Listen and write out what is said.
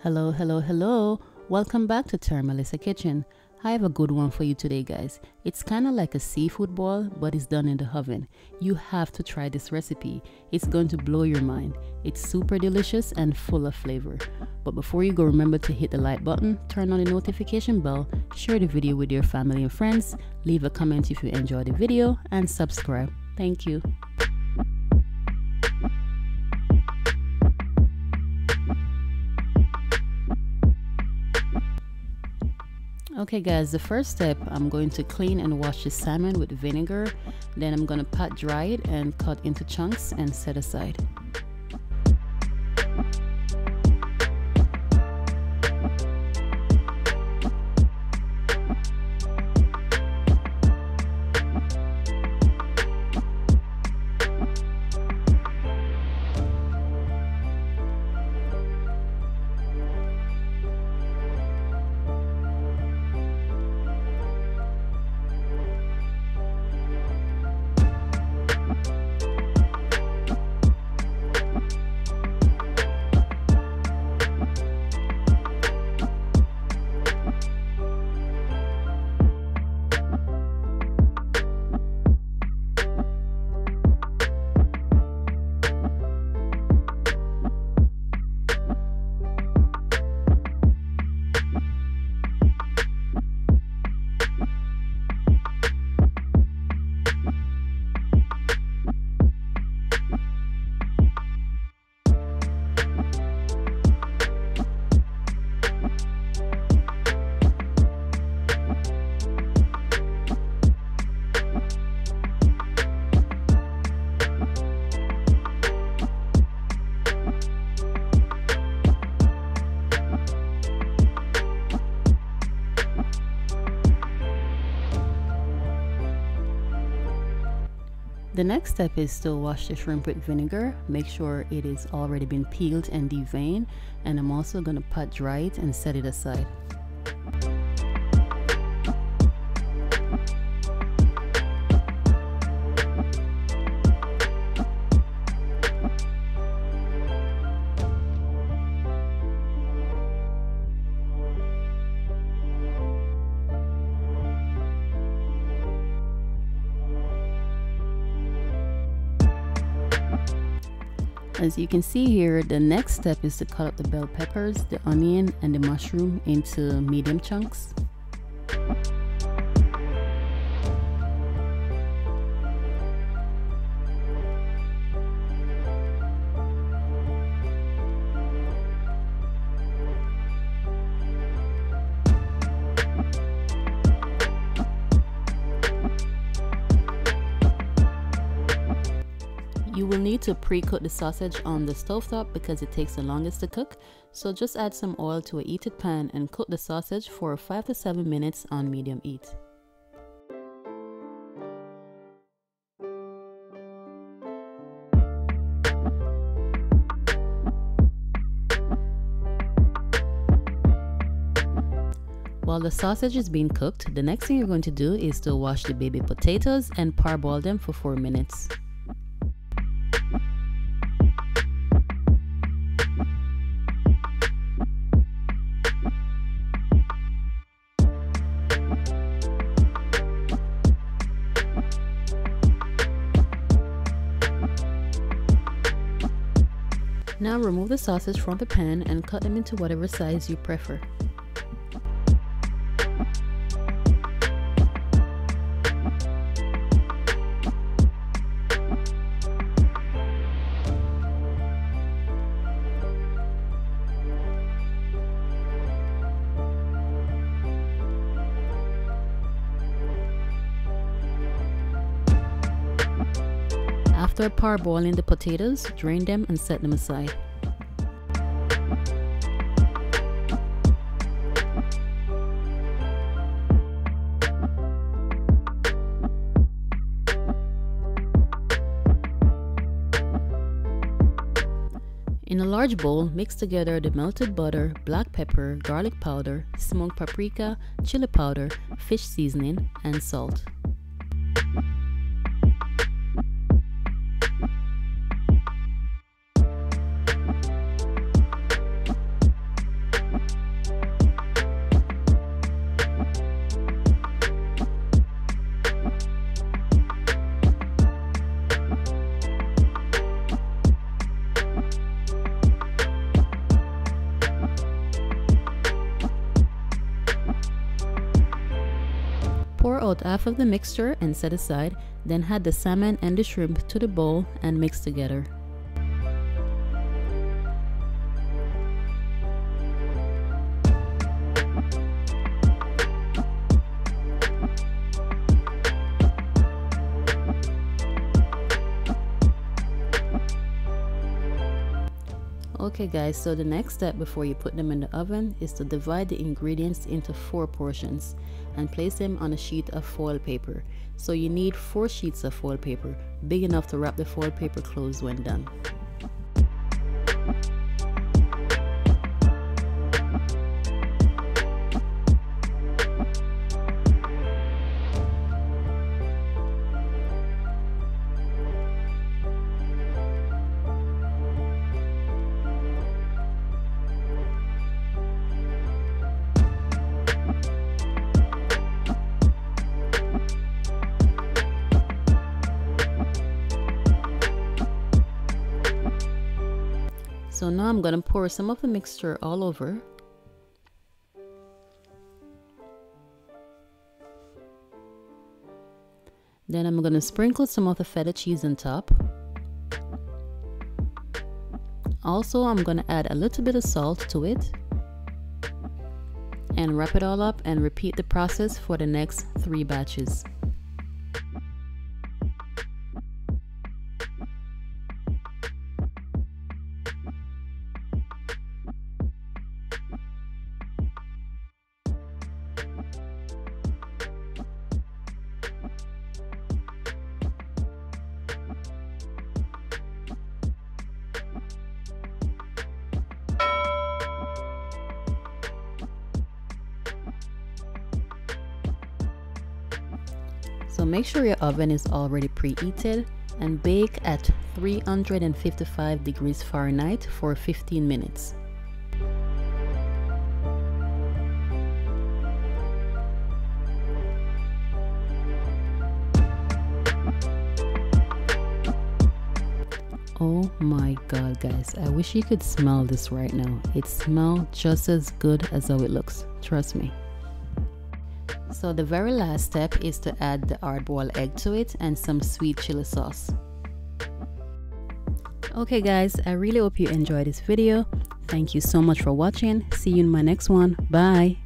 Hello, hello, hello. Welcome back to TerryMelissaKitchen. I have a good one for you today, guys. It's kind of like a seafood boil, but it's done in the oven. You have to try this recipe. It's going to blow your mind. It's super delicious and full of flavor. But before you go, remember to hit the like button, turn on the notification bell, share the video with your family and friends, leave a comment if you enjoyed the video, and subscribe. Thank you. Okay guys, the first step, I'm going to clean and wash the salmon with vinegar. Then I'm going to pat dry it and cut into chunks and set aside. The next step is to wash the shrimp with vinegar. Make sure it is already been peeled and deveined, and I'm also going to pat dry it and set it aside. As you can see here, the next step is to cut up the bell peppers, the onion, and the mushroom into medium chunks. You will need to pre-cook the sausage on the stovetop because it takes the longest to cook, so just add some oil to a heated pan and cook the sausage for 5 to 7 minutes on medium heat. While the sausage is being cooked, the next thing you're going to do is to wash the baby potatoes and parboil them for 4 minutes. Now remove the sausage from the pan and cut them into whatever size you prefer. After parboiling the potatoes, drain them and set them aside. In a large bowl, mix together the melted butter, black pepper, garlic powder, smoked paprika, chili powder, fish seasoning, and salt. out half of the mixture and set aside, then add the salmon and the shrimp to the bowl and mix together. Okay guys, so the next step before you put them in the oven is to divide the ingredients into 4 portions and place them on a sheet of foil paper. So you need 4 sheets of foil paper, big enough to wrap the foil paper closed when done. So now I'm gonna pour some of the mixture all over. Then I'm gonna sprinkle some of the feta cheese on top. Also, I'm gonna add a little bit of salt to it and wrap it all up and repeat the process for the next 3 batches. So make sure your oven is already preheated and bake at 355 degrees Fahrenheit for 15 minutes. Oh my god guys, I wish you could smell this right now. It smells just as good as how it looks, trust me. So the very last step is to add the hard-boiled egg to it and some sweet chili sauce. Okay guys, I really hope you enjoyed this video. Thank you so much for watching. See you in my next one. Bye.